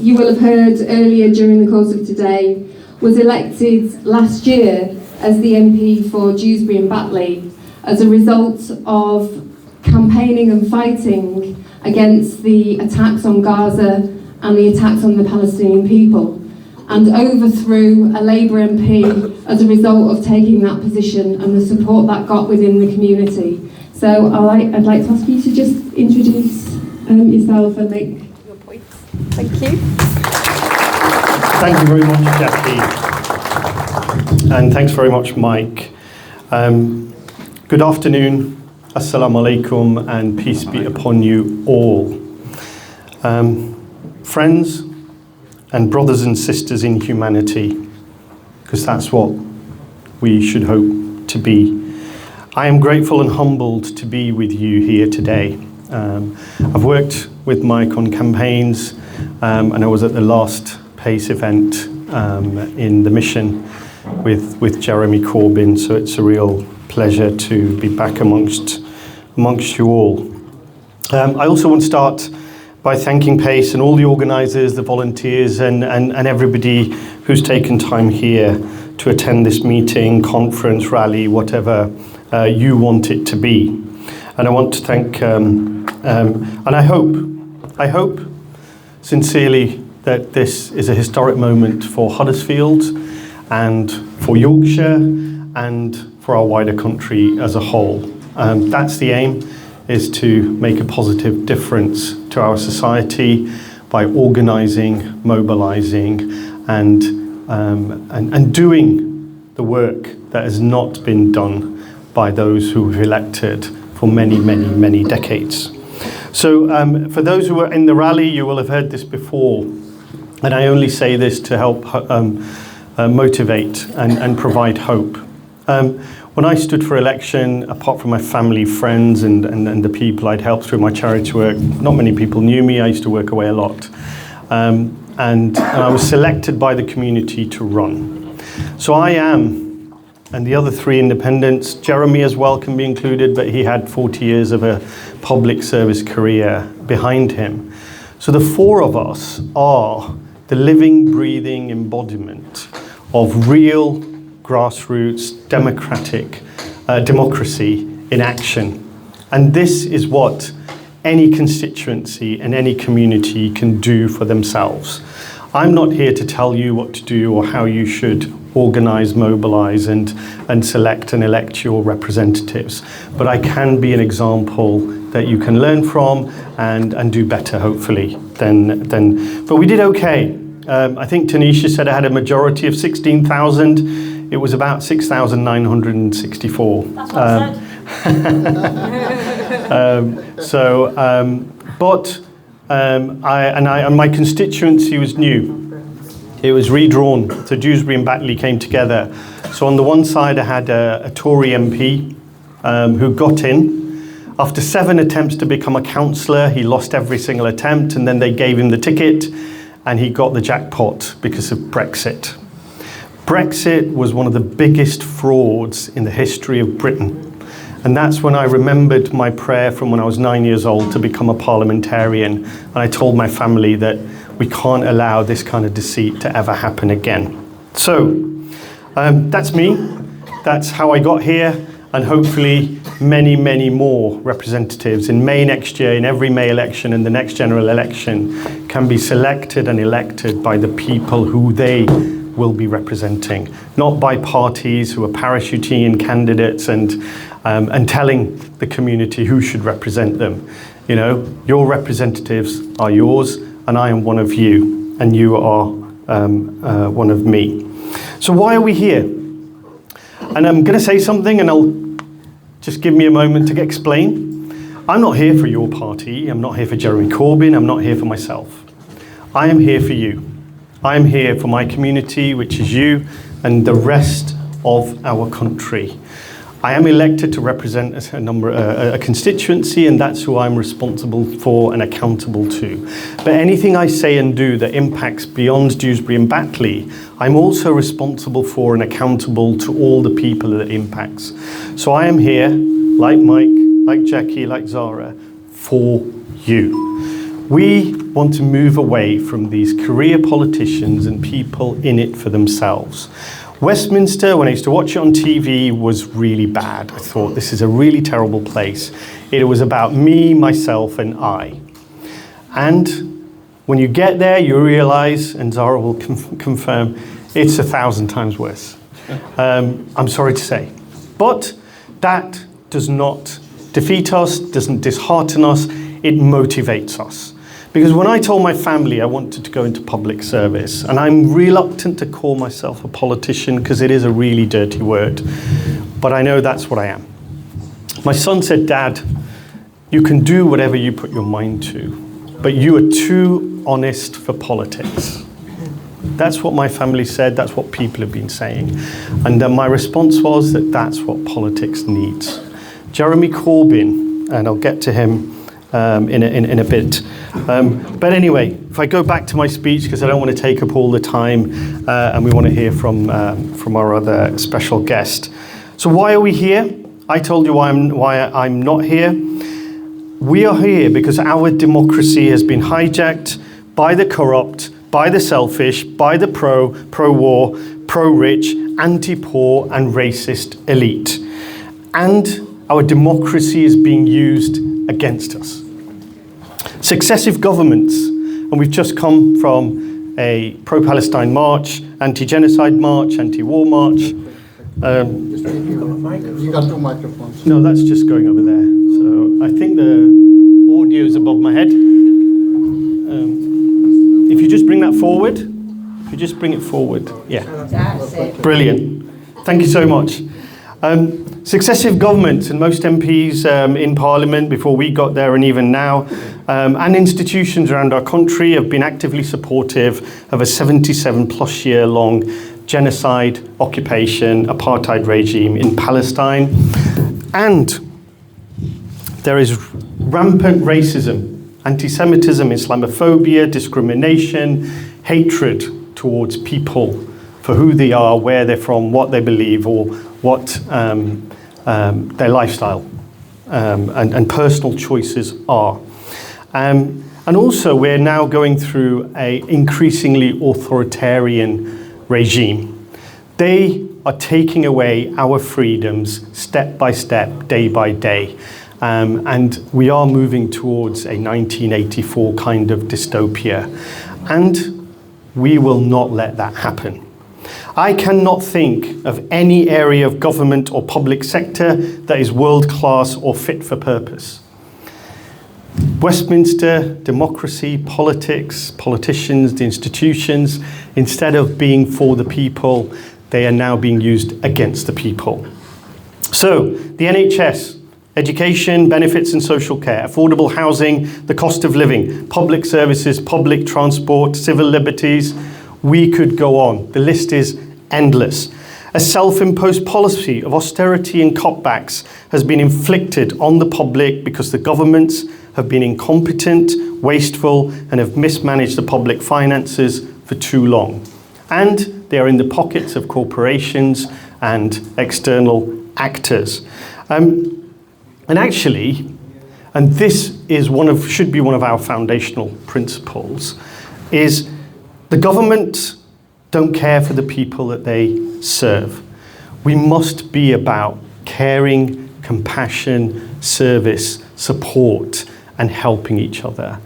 you will have heard earlier during the course of today, was elected last year as the MP for Dewsbury and Batley as a result of campaigning and fighting against the attacks on Gaza and the attacks on the Palestinian people, and overthrew a Labour MP as a result of taking that position and the support that got within the community. So I'd like to ask you to just introduce yourself and make your points. Thank you. Thank you very much, Jackie. And thanks very much, Mike. Good afternoon, assalamu alaikum, and peace be upon you all. Friends and brothers and sisters in humanity, because that's what we should hope to be. I am grateful and humbled to be with you here today. I've worked with Mike on campaigns, and I was at the last PACE event in the Mission with Jeremy Corbyn, so it's a real pleasure to be back amongst you all. I also want to start by thanking PACE and all the organisers, the volunteers, and everybody who's taken time here to attend this meeting, conference, rally, whatever you want it to be. And I want to thank, and I hope sincerely that this is a historic moment for Huddersfield and for Yorkshire and for our wider country as a whole. That's the aim, is to make a positive difference to our society by organising, mobilising, and doing the work that has not been done by those who we've elected for many, many, many decades. So for those who were in the rally, you will have heard this before, and I only say this to help motivate and provide hope. When I stood for election, apart from my family, friends, and the people I'd helped through my charity work, not many people knew me. I used to work away a lot. And I was selected by the community to run. So I am, and the other three independents, Jeremy as well can be included, but he had 40 years of a public service career behind him. So the four of us are the living, breathing embodiment of real grassroots democracy in action. And this is what any constituency and any community can do for themselves. I'm not here to tell you what to do or how you should organise, mobilise and select and elect your representatives, but I can be an example that you can learn from and do better, hopefully, but we did okay. I think Tanisha said I had a majority of 16,000. It was about 6,964. That's what I said. My constituency was new. It was redrawn. So Dewsbury and Batley came together. So on the one side, I had a Tory MP who got in. After 7 attempts to become a councillor, he lost every single attempt, and then they gave him the ticket, and he got the jackpot because of Brexit. Brexit was one of the biggest frauds in the history of Britain. And that's when I remembered my prayer from when I was 9 years old to become a parliamentarian. And I told my family that we can't allow this kind of deceit to ever happen again. So that's me. That's how I got here. And hopefully many, many more representatives in May next year, in every May election and the next general election, can be selected and elected by the people who they will be representing, not by parties who are parachuting candidates and telling the community who should represent them. You know, your representatives are yours, and I am one of you, and you are one of me. So why are we here? And I'm going to say something, and I'll just give me a moment to explain. I'm not here for your party. I'm not here for Jeremy Corbyn. I'm not here for myself. I am here for you. I am here for my community, which is you, and the rest of our country. I am elected to represent a constituency, and that's who I'm responsible for and accountable to. But anything I say and do that impacts beyond Dewsbury and Batley, I'm also responsible for and accountable to all the people that it impacts. So I am here, like Mike, like Jackie, like Zara, for you. We want to move away from these career politicians and people in it for themselves. Westminster, when I used to watch it on TV, was really bad. I thought, this is a really terrible place. It was about me, myself, and I. And when you get there, you realize, and Zara will confirm, it's 1,000 times worse. I'm sorry to say. But that does not defeat us, doesn't dishearten us, it motivates us. Because when I told my family I wanted to go into public service, and I'm reluctant to call myself a politician because it is a really dirty word, but I know that's what I am. My son said, Dad, you can do whatever you put your mind to, but you are too honest for politics. That's what my family said, that's what people have been saying. And my response was that that's what politics needs. Jeremy Corbyn, and I'll get to him in a bit. But anyway, if I go back to my speech, because I don't want to take up all the time, and we want to hear from our other special guest. So why are we here? I told you why I'm not here. We are here because our democracy has been hijacked by the corrupt, by the selfish, by the pro-war, pro-rich, anti-poor and racist elite. And our democracy is being used against us. Successive governments, and we've just come from a pro-Palestine march, anti-genocide march, anti-war march. You got 2 microphones. No, that's just going over there. So I think the audio is above my head. If you just bring that forward, yeah. That's it. Brilliant. Thank you so much. Successive governments and most MPs in Parliament before we got there and even now, and institutions around our country have been actively supportive of a 77+ year long genocide, occupation, apartheid regime in Palestine. And there is rampant racism, anti-Semitism, Islamophobia, discrimination, hatred towards people for who they are, where they're from, what they believe, or what their lifestyle and personal choices are. And also we're now going through an increasingly authoritarian regime. They are taking away our freedoms step by step, day by day. And we are moving towards a 1984 kind of dystopia. And we will not let that happen. I cannot think of any area of government or public sector that is world-class or fit for purpose. Westminster, democracy, politics, politicians, the institutions, instead of being for the people, they are now being used against the people. So, the NHS, education, benefits and social care, affordable housing, the cost of living, public services, public transport, civil liberties, we could go on. The list is endless. A self-imposed policy of austerity and cutbacks has been inflicted on the public because the governments have been incompetent, wasteful, and have mismanaged the public finances for too long. And they are in the pockets of corporations and external actors. And actually, and this is should be one of our foundational principles, is the government don't care for the people that they serve. We must be about caring, compassion, service, support, and helping each other.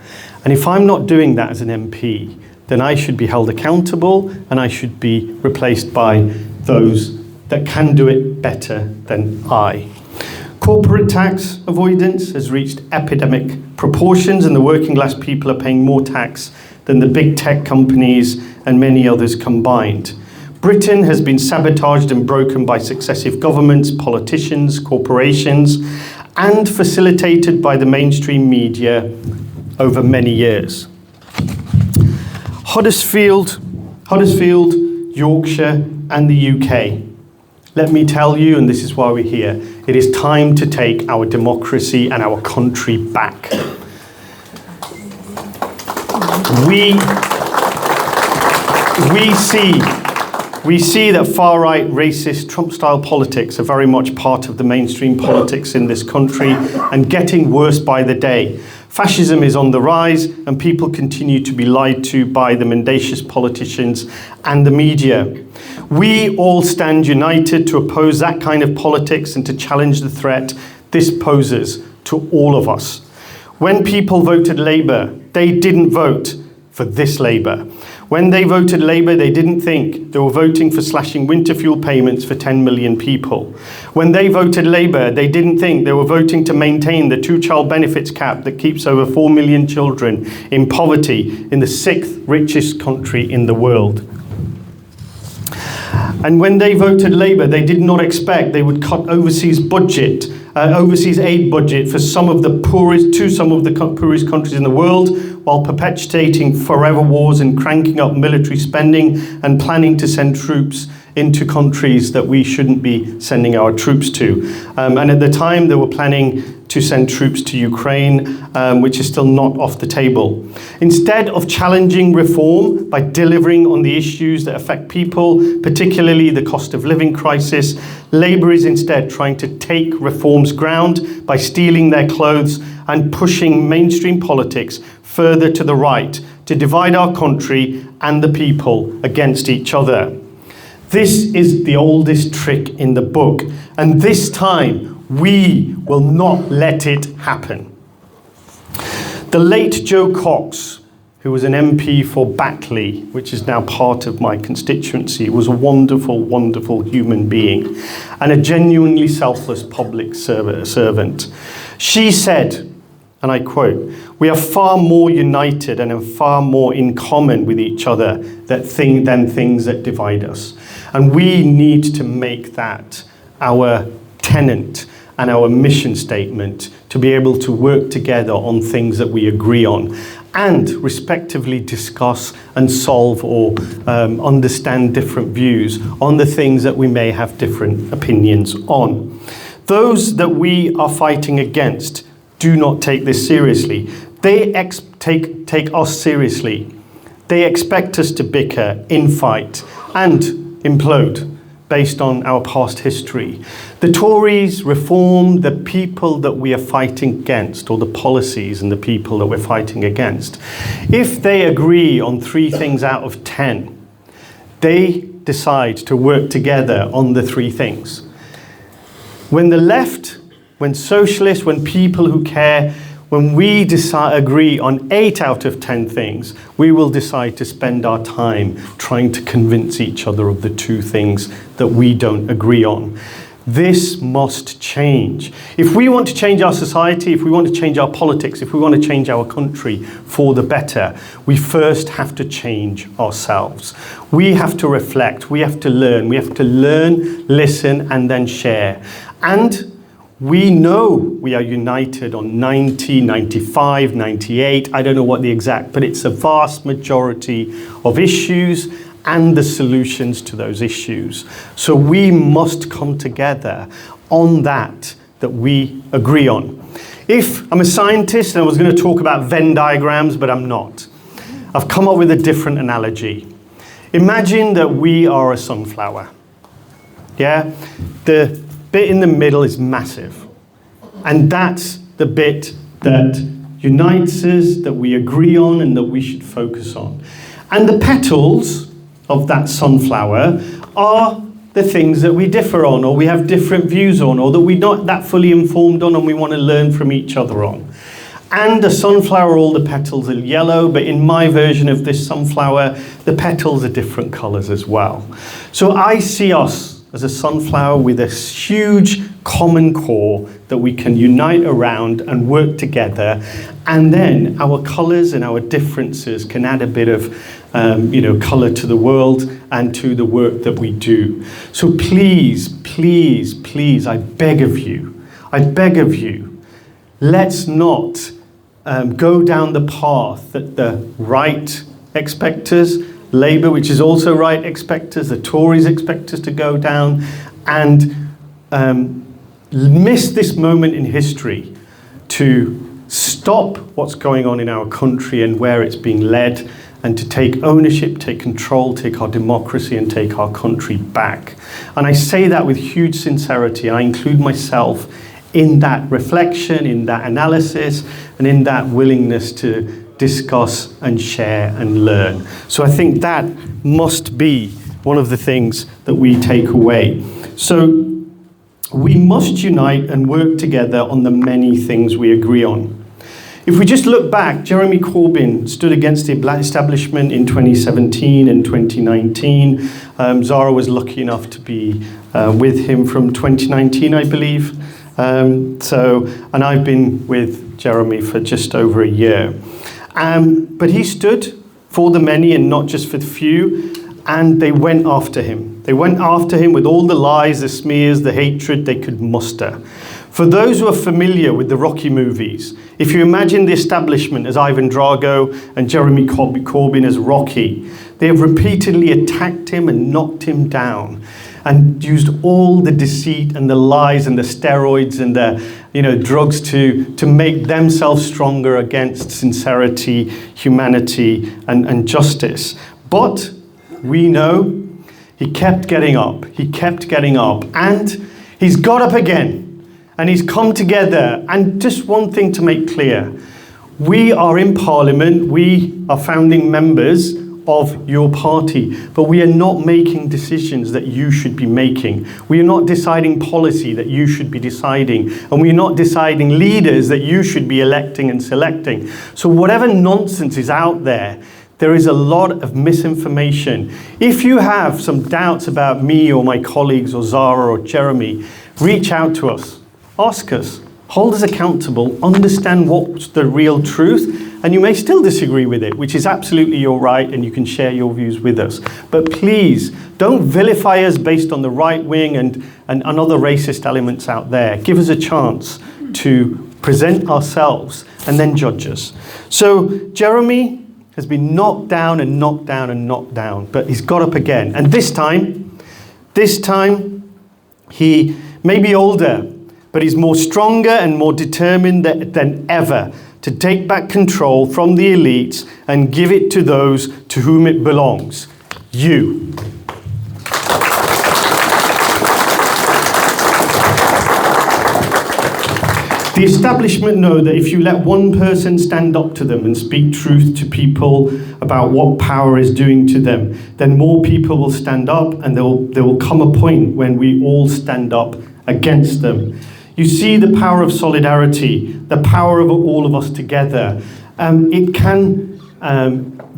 And if I'm not doing that as an MP, then I should be held accountable and I should be replaced by those that can do it better than I. Corporate tax avoidance has reached epidemic proportions, and the working class people are paying more tax than the big tech companies and many others combined. Britain has been sabotaged and broken by successive governments, politicians, corporations, and facilitated by the mainstream media over many years. Huddersfield, Yorkshire, and the UK. Let me tell you, and this is why we're here, it is time to take our democracy and our country back. We see that far-right, racist, Trump-style politics are very much part of the mainstream politics in this country and getting worse by the day. Fascism is on the rise, and people continue to be lied to by the mendacious politicians and the media. We all stand united to oppose that kind of politics and to challenge the threat this poses to all of us. When people voted Labour, they didn't vote for this Labour. When they voted Labour, they didn't think they were voting for slashing winter fuel payments for 10 million people. When they voted Labour, they didn't think they were voting to maintain the two-child benefits cap that keeps over 4 million children in poverty in the 6th richest country in the world. And when they voted Labour, they did not expect they would cut overseas aid budget for some of the poorest countries in the world, while perpetuating forever wars and cranking up military spending and planning to send troops into countries that we shouldn't be sending our troops to. And at the time, they were planning to send troops to Ukraine, which is still not off the table. Instead of challenging reform by delivering on the issues that affect people, particularly the cost of living crisis, Labour is instead trying to take reform's ground by stealing their clothes and pushing mainstream politics further to the right to divide our country and the people against each other. This is the oldest trick in the book, and this time we will not let it happen. The late Joe Cox, who was an MP for Batley, which is now part of my constituency, was a wonderful, wonderful human being and a genuinely selfless public servant. She said, and I quote, "We are far more united and have far more in common with each other than things that divide us." And we need to make that our tenet and our mission statement, to be able to work together on things that we agree on and respectively discuss and solve or understand different views on the things that we may have different opinions on. Those that we are fighting against do not take this seriously. They take us seriously. They expect us to bicker, infight, and implode based on our past history. The Tories, Reform, the people that we are fighting against, or the policies and the people that we're fighting against, if they agree on 3 things out of 10, they decide to work together on the 3 things. When the left, when socialists, when people who care, when we agree on 8 out of 10 things, we will decide to spend our time trying to convince each other of the 2 things that we don't agree on. This must change. If we want to change our society, if we want to change our politics, if we want to change our country for the better, we first have to change ourselves. We have to reflect, we have to learn, listen, and then share. And we know we are united on 90, 95, 98, I don't know what the exact, but it's a vast majority of issues and the solutions to those issues. So we must come together on that we agree on. If I'm a scientist and I was going to talk about Venn diagrams, but I'm not, I've come up with a different analogy. Imagine that we are a sunflower. Yeah? The bit in the middle is massive. And that's the bit that unites us, that we agree on, and that we should focus on. And the petals of that sunflower are the things that we differ on, or we have different views on, or that we're not that fully informed on and we want to learn from each other on. And a sunflower, all the petals are yellow, but in my version of this sunflower, the petals are different colours as well. So I see us as a sunflower with a huge common core that we can unite around and work together, and then our colours and our differences can add a bit of colour to the world and to the work that we do. So please, please, please, I beg of you, let's not go down the path that the right expect us, Labour, which is also right, expect us, the Tories expect us to go down, and miss this moment in history to stop what's going on in our country and where it's being led, and to take ownership, take control, take our democracy and take our country back. And I say that with huge sincerity, and I include myself in that reflection, in that analysis, and in that willingness to discuss and share and learn. So I think that must be one of the things that we take away. So we must unite and work together on the many things we agree on. If we just look back, Jeremy Corbyn stood against the black establishment in 2017 and 2019. Zara was lucky enough to be with him from 2019, I believe. And I've been with Jeremy for just over a year. But he stood for the many and not just for the few, and they went after him. They went after him with all the lies, the smears, the hatred they could muster. For those who are familiar with the Rocky movies, if you imagine the establishment as Ivan Drago and Jeremy Corbyn as Rocky, they have repeatedly attacked him and knocked him down and used all the deceit and the lies and the steroids and the drugs to make themselves stronger against sincerity, humanity, and justice. But we know he kept getting up. He kept getting up. And he's got up again. And he's come together. And just one thing to make clear. We are in Parliament. We are founding members of your party. But we are not making decisions that you should be making. We are not deciding policy that you should be deciding. And we are not deciding leaders that you should be electing and selecting. So whatever nonsense is out there, there is a lot of misinformation. If you have some doubts about me or my colleagues or Zara or Jeremy, reach out to us. Ask us. Hold us accountable. Understand what's the real truth. And you may still disagree with it, which is absolutely your right, and you can share your views with us. But please, don't vilify us based on the right wing and other racist elements out there. Give us a chance to present ourselves and then judge us. So Jeremy has been knocked down and knocked down and knocked down, but he's got up again. And this time, he may be older, but he's more stronger and more determined than ever to take back control from the elites and give it to those to whom it belongs. You. The establishment know that if you let one person stand up to them and speak truth to people about what power is doing to them, then more people will stand up, and there will come a point when we all stand up against them. You see the power of solidarity, the power of all of us together. It can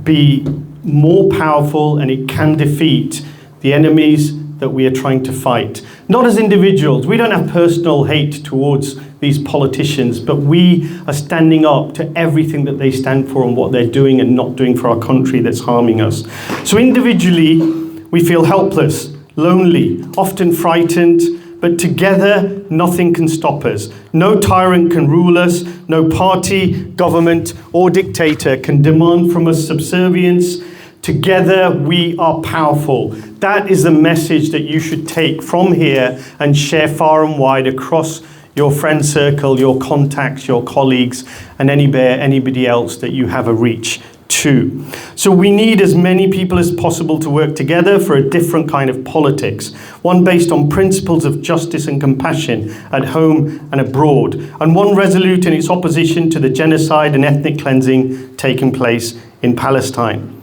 be more powerful, and it can defeat the enemies that we are trying to fight. Not as individuals. We don't have personal hate towards these politicians, but we are standing up to everything that they stand for and what they're doing and not doing for our country that's harming us. So individually, we feel helpless, lonely, often frightened, but together, nothing can stop us. No tyrant can rule us. No party, government, or dictator can demand from us subservience. Together, we are powerful. That is the message that you should take from here and share far and wide across your friend circle, your contacts, your colleagues, and anybody else that you have a reach to. So we need as many people as possible to work together for a different kind of politics, one based on principles of justice and compassion at home and abroad, and one resolute in its opposition to the genocide and ethnic cleansing taking place in Palestine.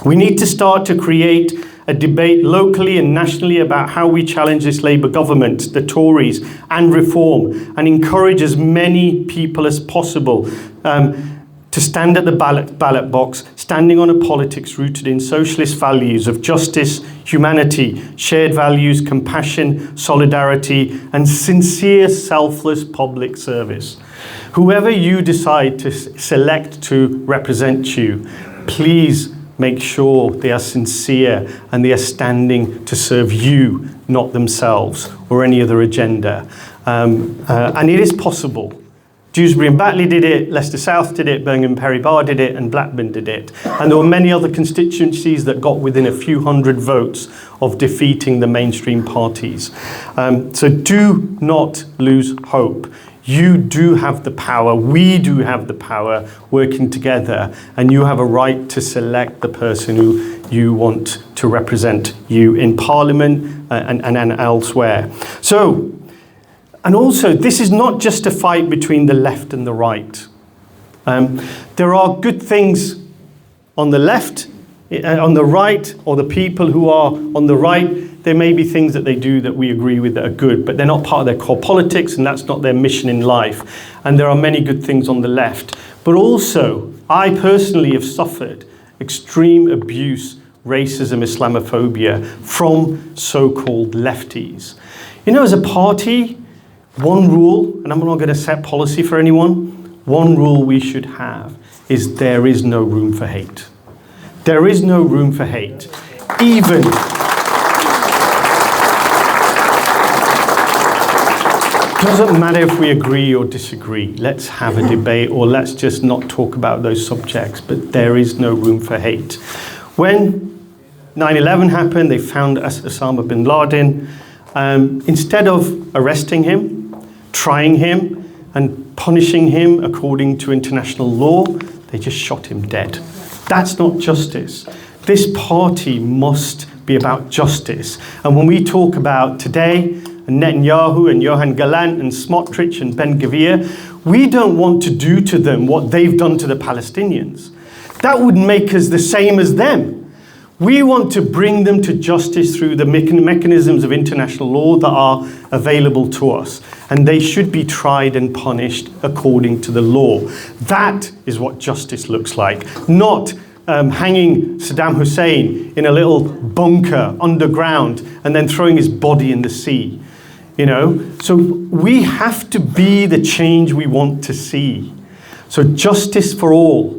We need to start to create a debate locally and nationally about how we challenge this Labour government, the Tories, and reform, and encourage as many people as possible to stand at the ballot box, standing on a politics rooted in socialist values of justice, humanity, shared values, compassion, solidarity, and sincere, selfless public service. Whoever you decide to select to represent you, please make sure they are sincere and they are standing to serve you, not themselves or any other agenda. And it is possible. Dewsbury and Batley did it, Leicester South did it, Birmingham Perry Barr did it, and Blackburn did it. And there were many other constituencies that got within a few hundred votes of defeating the mainstream parties. So do not lose hope. You do have the power, we do have the power working together, and you have a right to select the person who you want to represent you in Parliament and elsewhere. So, And also, this is not just a fight between the left and the right. There are good things on the left, on the right, or the people who are on the right. There may be things that they do that we agree with that are good, but they're not part of their core politics, and that's not their mission in life. And there are many good things on the left. But also, I personally have suffered extreme abuse, racism, Islamophobia from so-called lefties. You know, as a party, one rule, and I'm not going to set policy for anyone, one rule we should have is there is no room for hate. There is no room for hate. Even doesn't matter if we agree or disagree. Let's have a debate, or let's just not talk about those subjects, but there is no room for hate. When 9/11 happened, they found Osama bin Laden. Instead of arresting him, trying him, and punishing him according to international law, they just shot him dead. That's not justice. This party must be about justice. And when we talk about today, Netanyahu and Yohan Gallant and Smotrich and Ben Gvir, we don't want to do to them what they've done to the Palestinians. That would make us the same as them. We want to bring them to justice through the mechanisms of international law that are available to us. And they should be tried and punished according to the law. That is what justice looks like. Not hanging Saddam Hussein in a little bunker underground and then throwing his body in the sea. You know? So we have to be the change we want to see. So justice for all.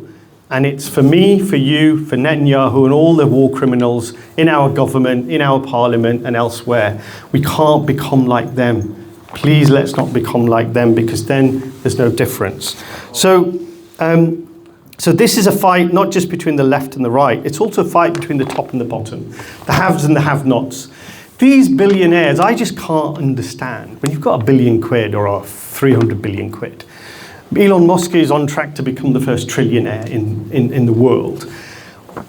And it's for me, for you, for Netanyahu and all the war criminals in our government, in our parliament and elsewhere. We can't become like them. Please let's not become like them, because then there's no difference. So this is a fight not just between the left and the right. It's also a fight between the top and the bottom, the haves and the have-nots. These billionaires, I just can't understand. When you've got £1 billion or 300 billion quid, Elon Musk is on track to become the first trillionaire in the world.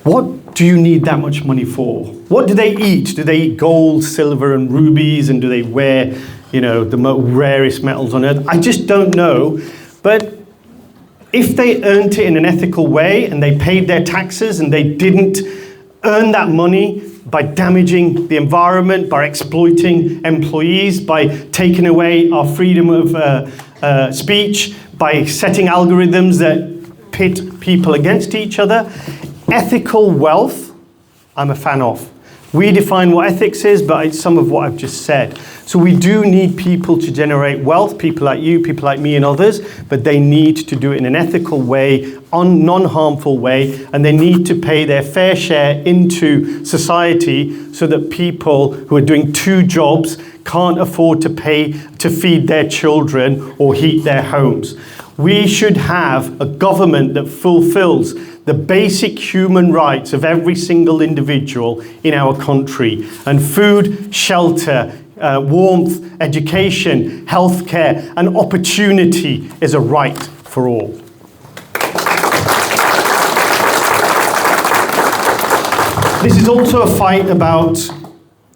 What do you need that much money for? What do they eat? Do they eat gold, silver and rubies? And do they wear, you know, the rarest metals on earth? I just don't know. But if they earned it in an ethical way and they paid their taxes and they didn't earn that money by damaging the environment, by exploiting employees, by taking away our freedom of speech, by setting algorithms that pit people against each other. Ethical wealth, I'm a fan of. We define what ethics is, but it's some of what I've just said. So we do need people to generate wealth, people like you, people like me and others, but they need to do it in an ethical way, non-harmful way, and they need to pay their fair share into society so that people who are doing two jobs can't afford to pay to feed their children or heat their homes. We should have a government that fulfills the basic human rights of every single individual in our country. And food, shelter, warmth, education, healthcare, and opportunity is a right for all. This is also a fight about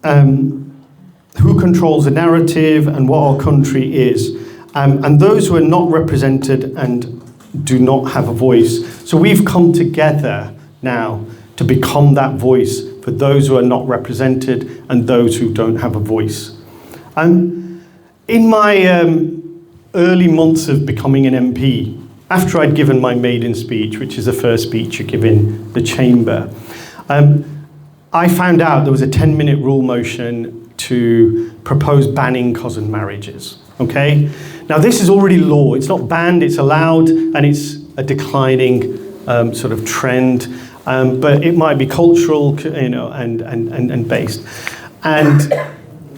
who controls the narrative and what our country is. And those who are not represented and do not have a voice. So we've come together now to become that voice for those who are not represented and those who don't have a voice. In my early months of becoming an MP, after I'd given my maiden speech, which is the first speech you give in the chamber, I found out there was a 10-minute rule motion to propose banning cousin marriages. Okay? Now this is already law. It's not banned, it's allowed, and it's a declining sort of trend. But it might be cultural, you know, and based. And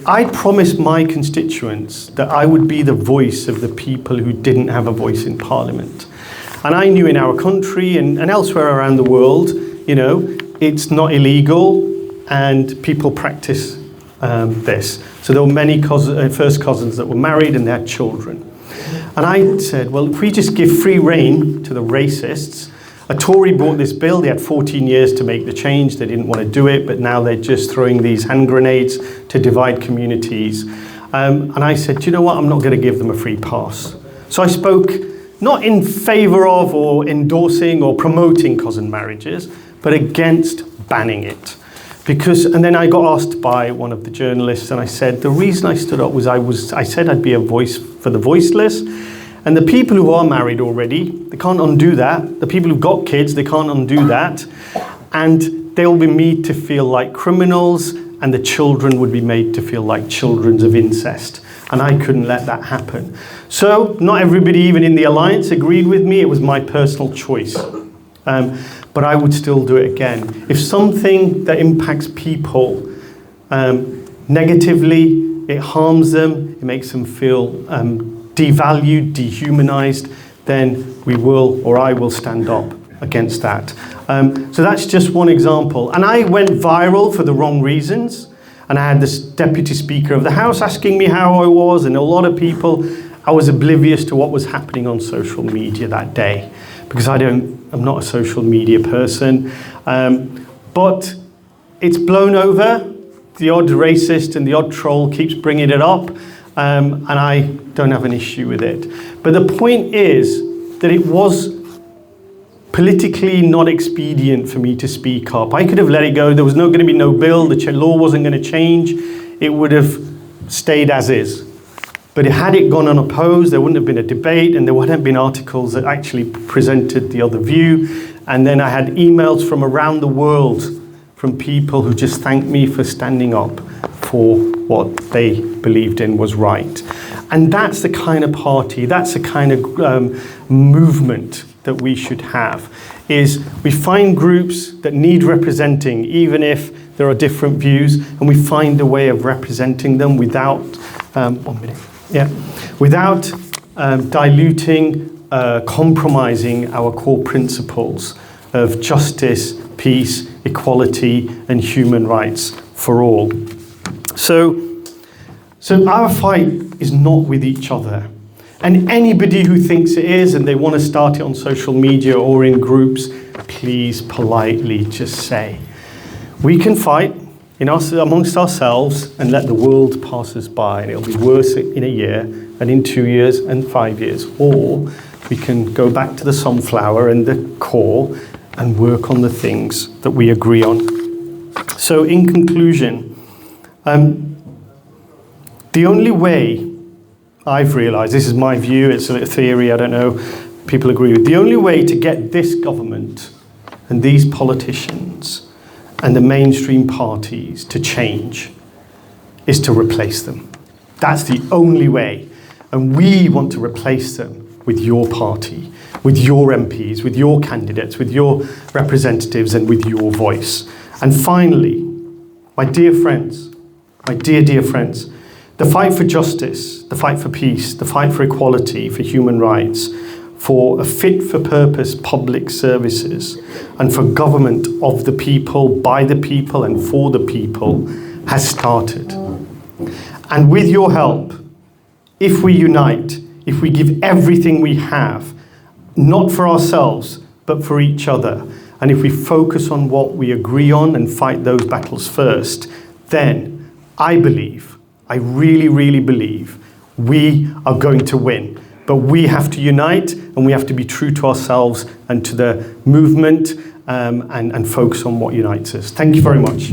I promised my constituents that I would be the voice of the people who didn't have a voice in Parliament. And I knew in our country and elsewhere around the world, you know, it's not illegal and people practice this. So there were many first cousins that were married and they had children. And I said, well, if we just give free rein to the racists. A Tory brought this bill, they had 14 years to make the change, they didn't want to do it, but now they're just throwing these hand grenades to divide communities. And I said, do you know what? I'm not going to give them a free pass. So I spoke not in favour of or endorsing or promoting cousin marriages, but against banning it. And then I got asked by one of the journalists, and I said, the reason I stood up was I said I'd be a voice for the voiceless. And the people who are married already, they can't undo that. The people who've got kids, they can't undo that. And they'll be made to feel like criminals, and the children would be made to feel like children of incest. And I couldn't let that happen. So not everybody, even in the alliance, agreed with me. It was my personal choice. But I would still do it again. If something that impacts people negatively, it harms them, it makes them feel devalued, dehumanized, then we will, or I will, stand up against that. So that's just one example. And I went viral for the wrong reasons. And I had this Deputy Speaker of the House asking me how I was, and a lot of people, I was oblivious to what was happening on social media that day, because I'm not a social media person. But it's blown over. The odd racist and the odd troll keeps bringing it up, and I don't have an issue with it. But the point is that it was politically not expedient for me to speak up. I could have let it go. There was going to be no bill. The law wasn't going to change. It would have stayed as is. But had it gone unopposed, there wouldn't have been a debate, and there wouldn't have been articles that actually presented the other view. And then I had emails from around the world from people who just thanked me for standing up for what they believed in was right. And that's the kind of party, that's the kind of movement that we should have, is we find groups that need representing, even if there are different views, and we find a way of representing them without, without diluting, compromising our core principles of justice, peace, equality, and human rights for all. So our fight is not with each other. And anybody who thinks it is and they want to start it on social media or in groups, please politely just say, we can fight amongst ourselves and let the world pass us by, and it'll be worse in a year and in 2 years and 5 years. Or we can go back to the sunflower and the core and work on the things that we agree on. So in conclusion, the only way I've realised, this is my view, it's a theory, I don't know, people agree with, the only way to get this government and these politicians and the mainstream parties to change is to replace them. That's the only way. And we want to replace them with your party, with your MPs, with your candidates, with your representatives, and with your voice. And finally, my dear friends, my dear friends, the fight for justice, the fight for peace, the fight for equality, for human rights, for a fit-for-purpose public services, and for government of the people, by the people, and for the people, has started. And with your help, if we unite, if we give everything we have, not for ourselves, but for each other, and if we focus on what we agree on and fight those battles first, then I really believe we are going to win. But we have to unite, and we have to be true to ourselves and to the movement, and focus on what unites us. Thank you very much.